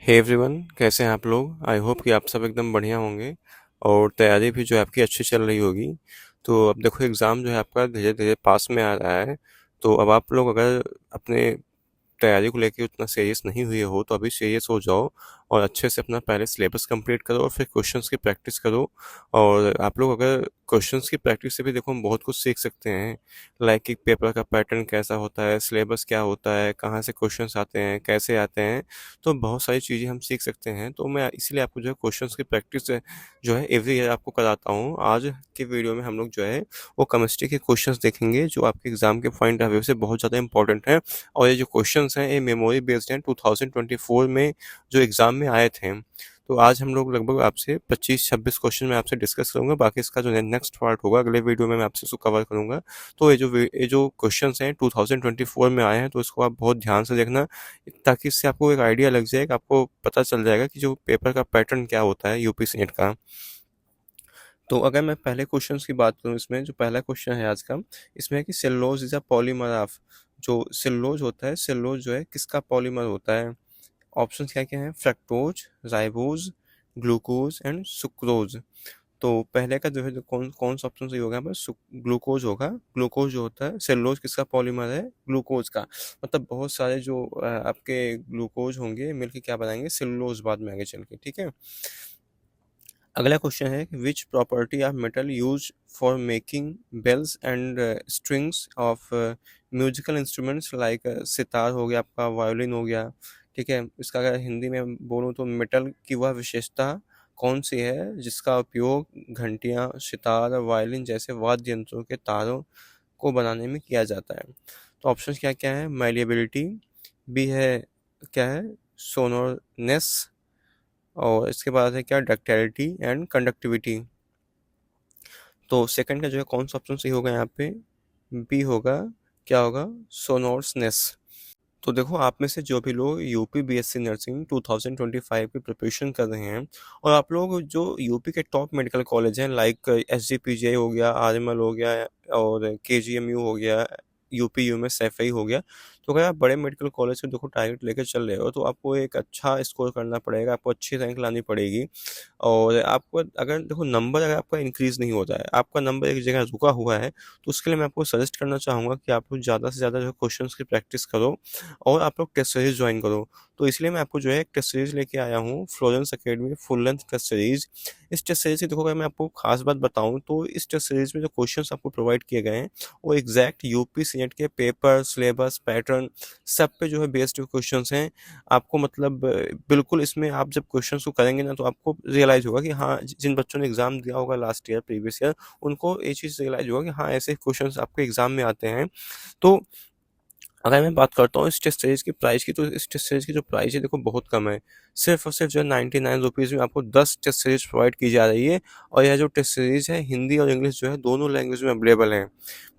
Hey everyone, कैसे हैं आप लोग। आई होप कि आप सब एकदम बढ़िया होंगे और तैयारी भी जो है आपकी अच्छी चल रही होगी। तो अब देखो एग्ज़ाम जो है आपका धीरे धीरे पास में आ रहा है। तो अब आप लोग अगर अपने तैयारी को लेके उतना सीरियस नहीं हुए हो तो अभी सीरियस हो जाओ और अच्छे से अपना पहले सिलेबस कंप्लीट करो और फिर क्वेश्चंस की प्रैक्टिस करो। और आप लोग अगर क्वेश्चंस की प्रैक्टिस से भी देखो हम बहुत कुछ सीख सकते हैं। लाइक कि पेपर का पैटर्न कैसा होता है, सिलेबस क्या होता है, कहाँ से क्वेश्चंस आते हैं, कैसे आते हैं। तो बहुत सारी चीज़ें हम सीख सकते हैं। तो मैं इसीलिए आपको जो है क्वेश्चंस की प्रैक्टिस जो है एवरी ईयर आपको कराता हूँ। आज के वीडियो में हम लोग जो है वो केमिस्ट्री के क्वेश्चंस देखेंगे जो आपके एग्जाम के पॉइंट ऑफ व्यू से बहुत ज़्यादा इंपॉर्टेंट है। और ये जो क्वेश्चंस हैं ये मेमोरी बेस्ड हैं 2024 में जो एग्ज़ाम में आए थे। तो आज हम लोग लगभग आपसे 25-26 क्वेश्चन मैं आपसे डिस्कस करूंगा। बाकी इसका जो नेक्स्ट पार्ट होगा अगले वीडियो में मैं आपसे इसको कवर करूंगा। तो ये जो क्वेश्चंस हैं 2024 में आए हैं तो इसको आप बहुत ध्यान से देखना, ताकि इससे आपको एक आइडिया लग जाएगा, आपको पता चल जाएगा कि जो पेपर का पैटर्न क्या होता है यूपी सेट का। तो अगर मैं पहले क्वेश्चंस की बात करूं, इसमें जो पहला क्वेश्चन है आज का, इसमें है कि cellulose is a polymer of. जो सेलुलोज होता है, सेलुलोज जो है किसका पॉलीमर होता है। ऑप्शन क्या क्या है, fructose, ribose, glucose and sucrose. तो पहले का जो है, जो कौन कौन सा ऑप्शन सही होगा यहाँ पर, ग्लूकोज होगा। ग्लूकोज जो होता है, सेलुलोज किसका पॉलीमर है, ग्लूकोज का। मतलब बहुत सारे जो आपके ग्लूकोज होंगे मिलके क्या बनाएंगे, सेलुलोज बाद में आगे चल के, ठीक है। अगला क्वेश्चन है कि which property of metal use for making bells and strings of musical instruments like sitar हो गया आपका, वायोलिन हो गया, ठीक है। इसका अगर हिंदी में बोलूँ तो मेटल की वह विशेषता कौन सी है जिसका उपयोग घंटियाँ, सितार, वायलिन जैसे वाद्य यंत्रों के तारों को बनाने में किया जाता है। तो ऑप्शन क्या क्या है, मैलिएबिलिटी, बी है क्या है, सोनोरनेस, और इसके बाद है क्या, डक्टिलिटी एंड कंडक्टिविटी। तो सेकंड का जो है कौन सा ऑप्शन सही होगा यहाँ पे, बी होगा, क्या होगा, सोनोर्सनेस। तो देखो आप में से जो भी लोग यूपी बीएससी नर्सिंग 2025 की प्रिपरेशन कर रहे हैं, और आप लोग जो यूपी के टॉप मेडिकल कॉलेज हैं लाइक एसजीपीजीआई हो गया, आरएमएल हो गया और केजीएमयू हो गया, यूपी यूएमएस एफआई हो गया। तो अगर आप बड़े मेडिकल कॉलेज से देखो टारगेट लेकर चल रहे हो तो आपको एक अच्छा स्कोर करना पड़ेगा, आपको अच्छी रैंक लानी पड़ेगी। और आपको अगर देखो नंबर अगर आपका इंक्रीज नहीं होता है, आपका नंबर एक जगह रुका हुआ है, तो उसके लिए मैं आपको सजेस्ट करना चाहूँगा कि आप लोग ज़्यादा से ज़्यादा जो क्वेश्चंस की प्रैक्टिस करो और आप लोग टेस्ट सीरीज ज्वाइन करो। तो इसलिए मैं आपको जो है एक टेस्ट सीरीज लेके आया हूँ, Florence academy full length test series. इस टेस्ट सीरीज की देखो अगर मैं आपको खास बात बताऊँ तो इस टेस्ट सीरीज में जो क्वेश्चंस आपको प्रोवाइड किए गए हैं वो एग्जैक्ट यूपी सीनेट के पेपर, सिलेबस, पैटर्न सब पे जो है बेस्ड क्वेश्चंस हैं। आपको मतलब बिल्कुल इसमें आप जब क्वेश्चंस को करेंगे ना तो आपको रियलाइज होगा कि हाँ, जिन बच्चों ने एग्जाम दिया होगा लास्ट ईयर, प्रीवियस ईयर, उनको ये चीज़ रियलाइज होगा कि हाँ ऐसे क्वेश्चंस आपके एग्जाम में आते हैं। तो अगर मैं बात करता हूँ इस टेस्ट सीरीज की प्राइस की, तो इस टेस्ट सीरीज की जो प्राइस है देखो बहुत कम है। सिर्फ और सिर्फ जो है 99 रुपीज़ में आपको 10 टेस्ट सीरीज प्रोवाइड की जा रही है। और यह जो टेस्ट सीरीज है हिंदी और इंग्लिश जो है दोनों लैंग्वेज में अवेलेबल है।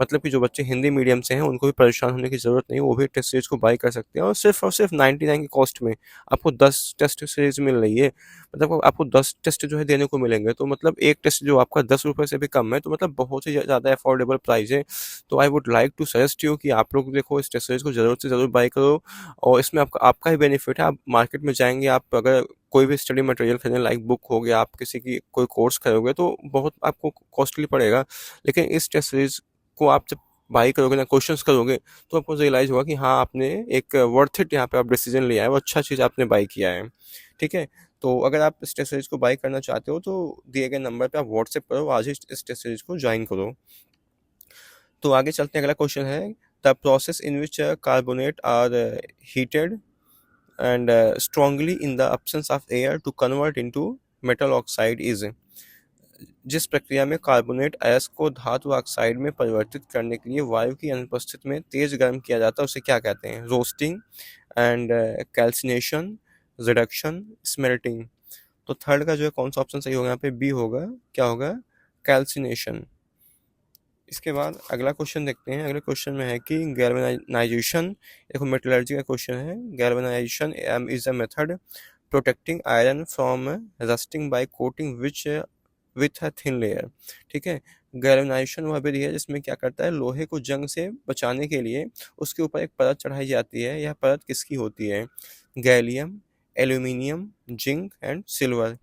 मतलब कि जो बच्चे हिंदी मीडियम से हैं उनको भी परेशान होने की ज़रूरत नहीं, वो भी टेस्ट सीरीज को बाई कर सकते हैं। और सिर्फ 99 की कॉस्ट में आपको 10 टेस्ट सीरीज मिल रही है। मतलब आपको 10 टेस्ट जो है देने को मिलेंगे, तो मतलब एक टेस्ट जो आपका 10 रुपये से भी कम है, तो मतलब बहुत ही ज़्यादा अफोर्डेबल प्राइस है। तो I would like to suggest you कि आप लोग देखो इस टेस्ट सीरीज को ज़रूर से ज़रूर बाई करो। और इसमें आपका आपका ही बेनिफिट है। आप मार्केट में जाएंगे, आप अगर कोई भी स्टडी मटेरियल खरीदें, लाइक बुक हो गया, आप किसी की कोई कोर्स करोगे तो बहुत आपको कॉस्टली पड़ेगा। लेकिन इस टेस्ट सीरीज को आप जब बाई करोगे ना, क्वेश्चंस करोगे, तो आपको रियलाइज होगा कि हाँ आपने एक वर्थ इट यहाँ पे आप डिसीजन लिया है, वो अच्छा चीज़ आपने बाई किया है, ठीक है। तो अगर आप इस टेस्ट सीरीज को बाई करना चाहते हो तो दिए गए नंबर पे आप व्हाट्सएप करो, आज ही इस टेस्ट सीरीज को ज्वाइन करो। तो आगे चलते हैं, अगला क्वेश्चन है, the process in which carbonate are heated and strongly in the absence of air to convert into metal oxide is. जिस प्रक्रिया में कार्बोनेट अयस्क को धातु ऑक्साइड में परिवर्तित करने के लिए वायु की अनुपस्थिति में तेज गर्म किया जाता है उसे क्या कहते हैं, roasting and calcination, reduction, smelting. तो थर्ड का जो है कौन सा ऑप्शन सही होगा यहाँ पे, बी होगा, क्या होगा, कैल्सिनेशन। इसके बाद अगला क्वेश्चन देखते हैं। अगले क्वेश्चन में है कि गैल्वेनाइजेशन, देखो मेटलर्जी का क्वेश्चन है। Galvanization is a method protecting iron from rusting by coating which with a thin layer, ठीक है। गैल्वेनाइजेशन वह विधि है जिसमें क्या करता है, लोहे को जंग से बचाने के लिए उसके ऊपर एक परत चढ़ाई जाती है। यह परत किसकी होती है, gallium, aluminium, zinc and silver.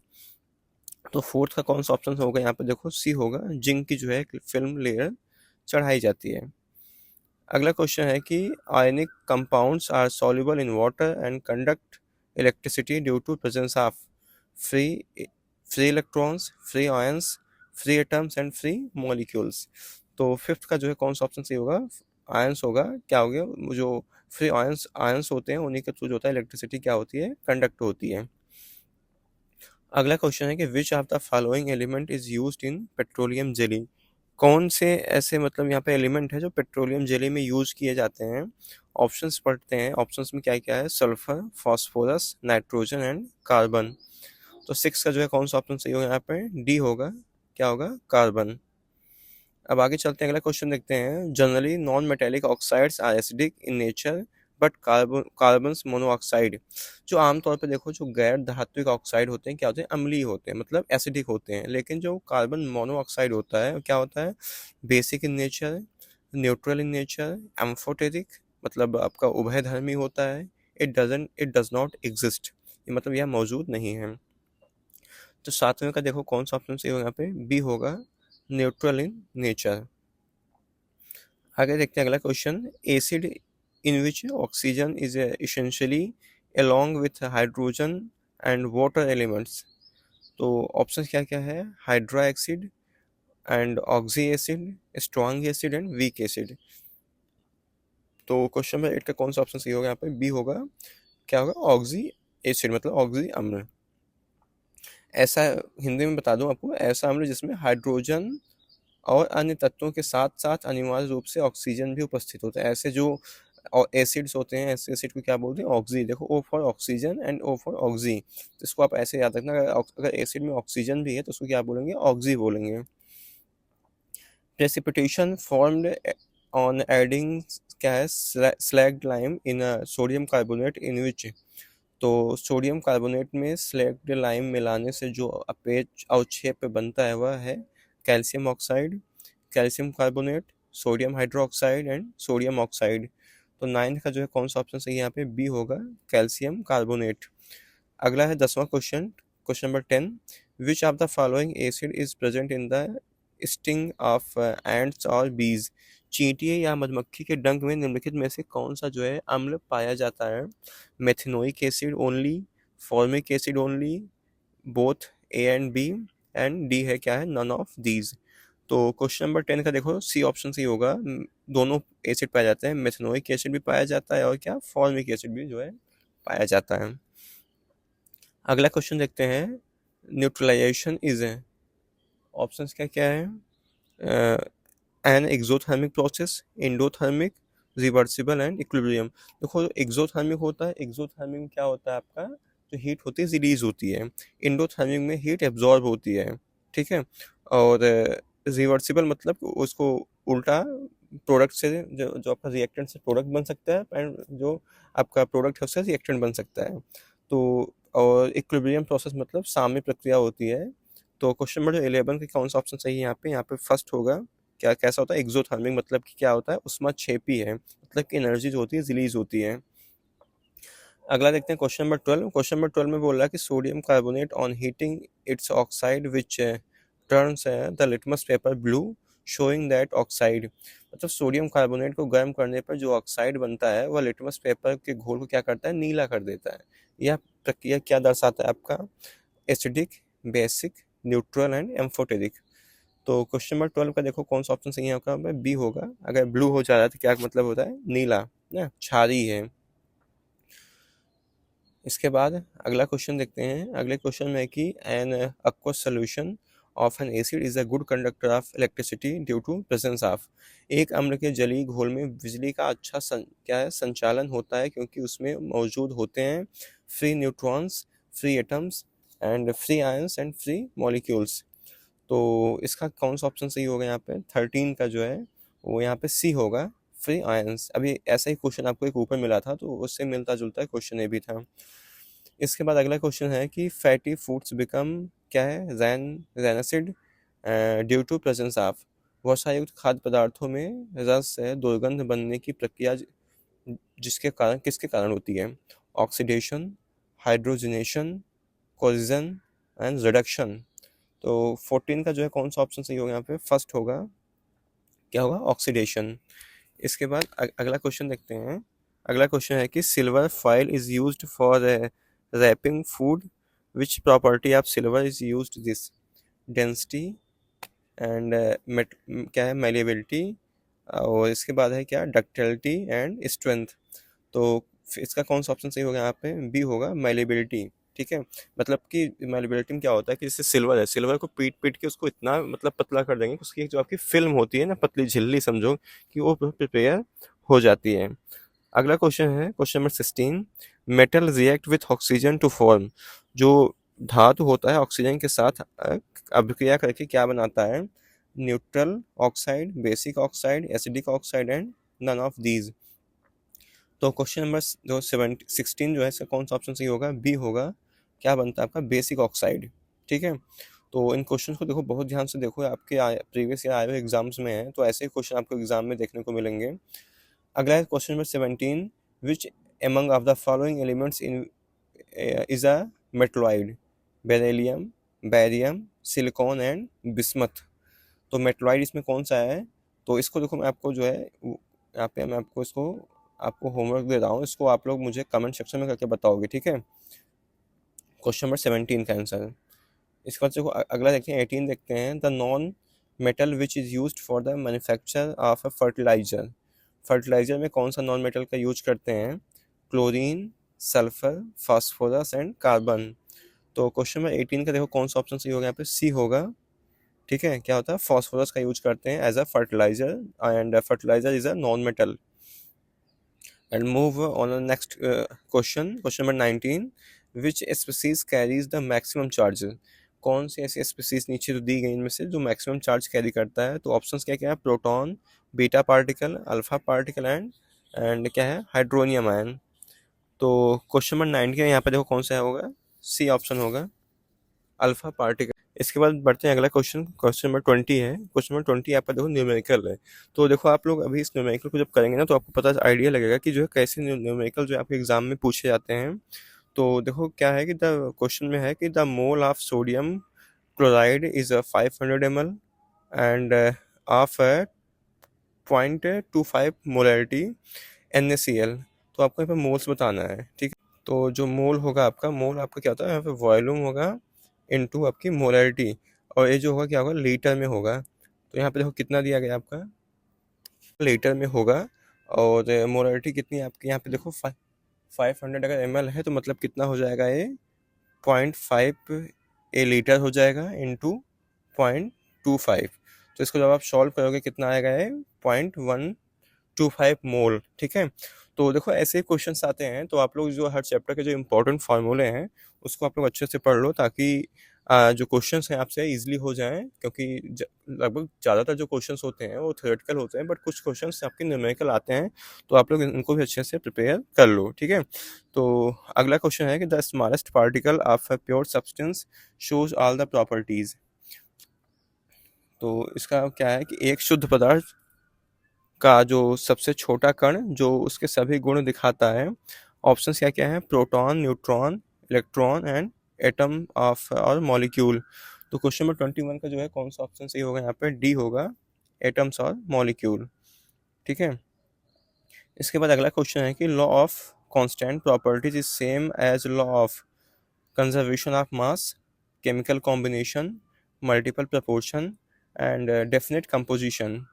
तो फोर्थ का कौन सा ऑप्शन होगा यहाँ पे, देखो सी होगा, जिंक की जो है फिल्म लेयर चढ़ाई जाती है। अगला क्वेश्चन है कि ionic compounds are soluble in water and conduct electricity due to presence of free free electrons, free ions, free atoms and free molecules. तो फिफ्थ का जो है कौन सा ऑप्शन सही होगा, आयंस होगा। क्या हो गया, जो फ्री आयंस आयंस होते हैं उन्हीं के थ्रू जो होता है इलेक्ट्रिसिटी क्या होती है, कंडक्ट होती है। अगला क्वेश्चन है कि विच of the following element is used in petroleum jelly. कौन से ऐसे मतलब यहाँ पे एलिमेंट है जो पेट्रोलियम जेली में यूज किए जाते हैं। ऑप्शंस पढ़ते हैं, ऑप्शंस में क्या क्या है, sulphur, phosphorus, nitrogen and carbon. तो सिक्स का जो है कौन सा ऑप्शन सही होगा यहाँ पे, डी होगा। क्या होगा, कार्बन। अब आगे चलते हैं, अगला क्वेश्चन देखते हैं। Generally non metallic oxides are acidic in nature but carbon monoxide. जो आमतौर पे देखो जो गैर धात्विक ऑक्साइड होते हैं क्या होते हैं, अम्लीय होते हैं, मतलब एसिडिक होते हैं। लेकिन जो कार्बन मोनोऑक्साइड होता है क्या होता है, basic in nature, neutral in nature, amphoteric, मतलब आपका उभयधर्मी होता है। इट डज नॉट एग्जिस्ट, मतलब यह मौजूद नहीं है। तो सातवें का देखो कौन सा ऑप्शन सही होगा यहाँ पे, बी होगा, न्यूट्रल इन नेचर। आगे देखते हैं अगला question. Acid in which oxygen is essentially along with hydrogen and water elements. तो ऑप्शन क्या क्या है, hydra acid and oxy acid, strong acid and weak acid. तो क्वेश्चन नंबर 8 का कौन सा ऑप्शन सही होगा यहाँ पे, बी होगा। क्या होगा, ऑक्सी एसिड, मतलब ऑक्सी अम्ल। ऐसा हिंदी में बता दूं आपको, ऐसा अम्ल जिसमें हाइड्रोजन और अन्य तत्वों के साथ साथ अनिवार्य रूप से ऑक्सीजन भी उपस्थित होता है। ऐसे जो एसिड्स होते हैं, ऐसे एसिड को क्या बोलते हैं, ऑक्सी। देखो, O for oxygen and O for oxy, तो इसको आप ऐसे याद रखना। अगर एसिड में ऑक्सीजन भी है तो उसको क्या बोलेंगे, ऑक्सी बोलेंगे। प्रेसिपिटेशन फॉर्म्ड ऑन एडिंग क्या है, slaked lime in sodium carbonate in which. तो सोडियम कार्बोनेट में स्लैग्ड लाइम मिलाने से जो अपेच अवक्षेप बनता है वह है calcium oxide, calcium carbonate, sodium hydroxide and sodium oxide. तो नाइन्थ का जो है कौन सा ऑप्शन सही है यहाँ पे, बी होगा, कैल्शियम कार्बोनेट। अगला है 10वां question, question number 10। Which of the following acid is present in the sting of ants और बीज। चींटियों या मधुमक्खी के डंक में निम्नलिखित में से कौन सा जो है अम्ल पाया जाता है। Methanoic acid only, formic acid only, both A and B, and D है क्या है, नन ऑफ दीज। तो क्वेश्चन नंबर 10 का देखो सी ऑप्शन सही होगा। दोनों एसिड पाए जाते हैं, मेथनोइक एसिड भी पाया जाता है और क्या, फॉर्मिक एसिड भी जो है पाया जाता है। अगला क्वेश्चन देखते हैं। न्यूट्रलाइजेशन इज ऑप्शंस क्या क्या है, an exothermic process, endothermic, reversible and equilibrium. देखो एक्सोथर्मिक होता है, एक्सोथर्मिक में क्या होता है, आपका जो हीट होती है रिलीज होती है। इंडोथर्मिक में हीट एब्जॉर्ब होती है, ठीक है। और रिवर्सिबल मतलब उसको उल्टा प्रोडक्ट से जो आपका रिएक्टेंट से प्रोडक्ट बन सकता है, एंड जो आपका प्रोडक्ट है उससे रिएक्टेंट बन सकता है। तो और इक्विलिब्रियम प्रोसेस मतलब साम्य प्रक्रिया होती है। तो क्वेश्चन नंबर 11 का कौन सा ऑप्शन सही है यहाँ पे फर्स्ट होगा। क्या कैसा होता है एक्सोथर्मिक, मतलब कि क्या होता है, उष्माक्षेपी है, मतलब कि एनर्जी जो होती है रिलीज होती है। अगला देखते हैं क्वेश्चन नंबर 12। क्वेश्चन नंबर 12 में बोल रहा है कि sodium carbonate on heating it's oxide which turns the litmus paper blue showing that oxide. मतलब सोडियम कार्बोनेट को गर्म करने पर जो ऑक्साइड बनता है वह लिटमस पेपर के घोल को क्या करता है, नीला कर देता है। यह प्रक्रिया क्या दर्शाता है आपका, acidic, basic, neutral and amphoteric. तो क्वेश्चन नंबर 12 का देखो कौन सा ऑप्शन सही है आपका, बी होगा। अगर ब्लू हो जा रहा है तो क्या मतलब होता है, नीला ना, क्षारीय है। इसके बाद अगला क्वेश्चन देखते हैं। अगले क्वेश्चन में है कि an aqueous solution of an acid is a good conductor of electricity due to presence of. एक अम्ल के जलीय घोल में बिजली का अच्छा क्या है, संचालन होता है क्योंकि उसमें मौजूद होते हैं free neutrons, free atoms and free ions and free molecules. तो इसका कौन सा ऑप्शन सही होगा यहाँ पे, 13 का जो है वो यहाँ पे सी होगा, फ्री आयंस। अभी ऐसा ही क्वेश्चन आपको एक ऊपर मिला था तो उससे मिलता जुलता क्वेश्चन ये भी था। इसके बाद अगला क्वेश्चन है कि फैटी फूड्स बिकम क्या है, रैनसिड ड्यू टू प्रेजेंस ऑफ। वसायुक्त खाद्य पदार्थों में रस से दुर्गंध बनने की प्रक्रिया जिसके कारण किसके कारण होती है, oxidation, hydrogenation, collision and reduction. तो 14 का जो है कौन सा ऑप्शन सही होगा यहाँ पे? फर्स्ट होगा, क्या होगा? ऑक्सीडेशन। इसके बाद अगला क्वेश्चन देखते हैं। अगला क्वेश्चन है कि silver foil is used for wrapping food, which property of silver is used this? Density and क्या है? मेलिएबिलिटी, और इसके बाद है क्या? Ductility and strength. तो इसका कौन सा ऑप्शन सही होगा यहाँ पे? बी होगा, मेलिएबिलिटी। ठीक है, मतलब कि मेलिएबिलिटी में क्या होता है कि जैसे सिल्वर है, सिल्वर को पीट पीट के उसको इतना मतलब पतला कर देंगे कि उसकी जो आपकी फिल्म होती है ना, पतली झिल्ली समझो, कि वो प्रिपेयर हो जाती है। अगला क्वेश्चन है question number 16। Metal react with oxygen to form. जो धातु होता है ऑक्सीजन के साथ अभिक्रिया करके क्या बनाता है? Neutral oxide, basic oxide, acidic oxide and none of these. तो क्वेश्चन नंबर जो 16 जो है इसका कौन सा ऑप्शन सही होगा? बी होगा, क्या बनता है आपका? Basic oxide. ठीक है, तो इन क्वेश्चन को देखो, बहुत ध्यान से देखो, आपके प्रीवियस ईयर आए हुए एग्जाम्स में है, तो ऐसे ही क्वेश्चन आपको एग्जाम में देखने को मिलेंगे। अगला है question number 17। Which among of the following elements in is a metalloid? Beryllium, barium, silicon and bismuth. तो मेटलॉइड इसमें कौन सा है? तो इसको देखो, मैं आपको जो है यहाँ पे मैं आपको इसको आपको होमवर्क दे रहा हूँ, इसको आप लोग मुझे कमेंट सेक्शन में करके बताओगे। ठीक है, क्वेश्चन नंबर 17 का आंसर। इसके बाद देखो अगला देखते हैं, 18 देखते हैं। The non metal which is used for the manufacture of a fertilizer. Fertilizer में कौन सा नॉन मेटल का यूज करते हैं? Chlorine, sulphur, phosphorus and carbon. तो क्वेश्चन नंबर 18 का देखो कौन सा ऑप्शन सही होगा? यहाँ पे सी होगा। ठीक है, क्या होता है? फास्फोरस का यूज करते हैं as a fertilizer, and fertilizer is a non metal. And move on next question, question number 19। Which species carries the maximum charge? कौन सी ऐसी स्पीसीज नीचे तो दी गई इनमें से जो मैक्सिमम चार्ज कैरी करता है? तो ऑप्शंस क्या क्या है? Proton, beta particle, alpha particle and क्या है? Hydronium ion. तो क्वेश्चन नंबर 9 का यहाँ पे देखो कौन सा होगा? सी ऑप्शन होगा, अल्फा पार्टिकल। इसके बाद बढ़ते हैं अगला क्वेश्चन, क्वेश्चन नंबर 20 है। क्वेश्चन नंबर 20 आपका देखो न्यूमेरिकल है। तो देखो आप लोग अभी इस न्यूमेरिकल को जब करेंगे ना, तो आपको पता आइडिया लगेगा कि जो है कैसे न्यूमेरिकल जो है आपके एग्जाम में पूछे जाते हैं। तो देखो क्या है कि द क्वेश्चन में है कि the mole of sodium chloride is 500 ml end of 0.25 molarity NaCl। तो आपको यहाँ पे मोल्स बताना है। ठीक है, तो जो मोल होगा आपका, मोल आपका क्या होता है? यहाँ पे वॉल्यूम होगा इनटू आपकी मोलरिटी, और ये जो होगा क्या होगा? लीटर में होगा। तो यहाँ पे देखो कितना दिया गया आपका? लीटर में होगा। और मोलरिटी कितनी है आपकी? यहाँ पे देखो 500 अगर ml है, तो मतलब कितना हो जाएगा ये? 0.5 ए लीटर हो जाएगा इंटू 0.25। तो इसको जब आप सॉल्व करोगे कितना आएगा ये? 0.125 मोल। ठीक है, तो देखो ऐसे क्वेश्चंस आते हैं, तो आप लोग जो हर चैप्टर के जो इंपॉर्टेंट फार्मूले हैं उसको आप लोग अच्छे से पढ़ लो, ताकि जो क्वेश्चंस हैं आपसे इजीली हो जाएं। क्योंकि लगभग ज़्यादातर जो क्वेश्चंस होते हैं वो थ्योरेटिकल होते हैं, बट कुछ क्वेश्चंस आपके न्यूमेरिकल आते हैं, तो आप लोग इनको भी अच्छे से प्रिपेयर कर लो। ठीक है, तो अगला क्वेश्चन है कि the smallest particle of a pure substance shows all the properties. तो इसका क्या है कि एक शुद्ध पदार्थ का जो सबसे छोटा कण जो उसके सभी गुण दिखाता है। ऑप्शन क्या क्या है? Proton, neutron, electron and atom of और मॉलिक्यूल। तो क्वेश्चन नंबर 21 का जो है कौन सा ऑप्शन सही होगा? यहाँ पे डी होगा, एटम्स और मॉलिक्यूल। ठीक है, इसके बाद अगला क्वेश्चन है कि law of constant properties is same as law of conservation of mass, chemical combination, multiple proportion and definite composition.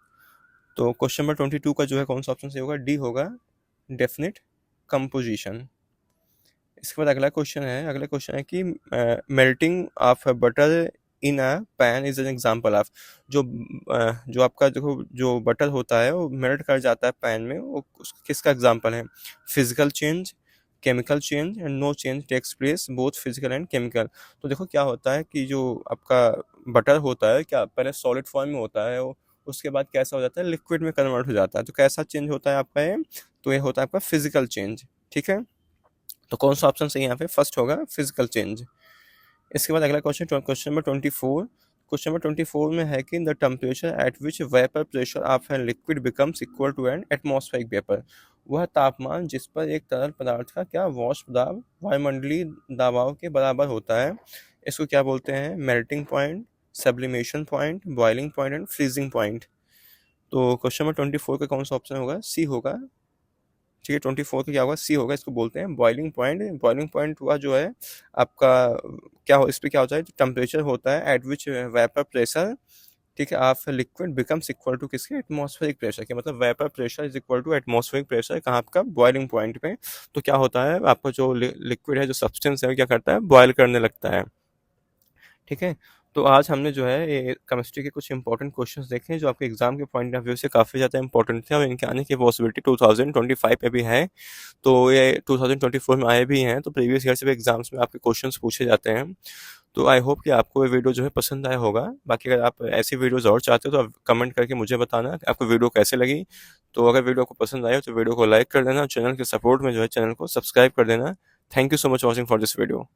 तो क्वेश्चन नंबर 22 का जो है कौन सा ऑप्शन सही होगा? डी होगा, डेफिनेट कंपोजिशन। इसके बाद अगला क्वेश्चन है, अगला क्वेश्चन है कि melting of butter in a pan is an example of. जो आपका देखो जो बटर होता है वो मेल्ट कर जाता है पैन में, वो किसका एग्जांपल है? Physical change, chemical change and no change takes place both physical and chemical. तो देखो क्या होता है कि जो आपका बटर होता है, क्या पहले सॉलिड फॉर्म में होता है वो, उसके बाद कैसा हो जाता है? लिक्विड में कन्वर्ट हो जाता है। तो कैसा चेंज होता है आपका ये? तो ये होता है आपका फिजिकल चेंज। ठीक है, तो कौन सा ऑप्शन सही यहाँ पे? फर्स्ट होगा, फिजिकल चेंज। इसके बाद अगला question, question number 24। Question number 24 में है कि the temperature at which vapour pressure of an liquid becomes equal to an atmospheric vapour. वह तापमान जिस पर एक तरल पदार्थ का क्या वाष्प दाब वायुमंडलीय दबाव के बराबर होता है, इसको क्या बोलते हैं? Melting point, sublimation point, boiling point and freezing point. तो क्वेश्चन नंबर 24 का कौन सा ऑप्शन होगा? सी होगा। ठीक है, 24 का क्या होगा? सी होगा। इसको बोलते हैं बॉइलिंग पॉइंट। बॉइलिंग पॉइंट हुआ जो है आपका, क्या हो इस पे क्या होता है? टेम्परेचर होता है एट विच वेपर प्रेशर, ठीक है, आप लिक्विड बिकम्स इक्वल टू किसके? एटमॉस्फेरिक प्रेशर के। मतलब vapour pressure is equal to atmospheric pressure कहाँ आपका? बॉइलिंग पॉइंट पे। तो क्या होता है आपका जो लिक्विड है, जो सब्सटेंस है, क्या करता है? बॉयल करने लगता है। ठीक है, तो आज हमने जो है ये केमिस्ट्री के कुछ इंपॉर्टेंट क्वेश्चंस देखे हैं जो आपके एग्जाम के पॉइंट ऑफ व्यू से काफ़ी ज़्यादा इंपॉर्टेंट थे और इनके आने की पॉसिबिलिटी 2025 में भी है। तो ये 2024 में आए भी हैं, तो प्रीवियस ईयर से भी एग्जाम्स में आपके क्वेश्चंस पूछे जाते हैं। तो आई होप कि आपको ये वीडियो जो है पसंद आया होगा। बाकी अगर आप ऐसी वीडियोज़ और चाहते हो तो आप कमेंट करके मुझे बताना कि आपको वीडियो कैसे लगी। तो अगर वीडियो आपको पसंद आए तो वीडियो को लाइक कर देना, चैनल के सपोर्ट में जो है चैनल को सब्सक्राइब कर देना। Thank you so much watching for this video.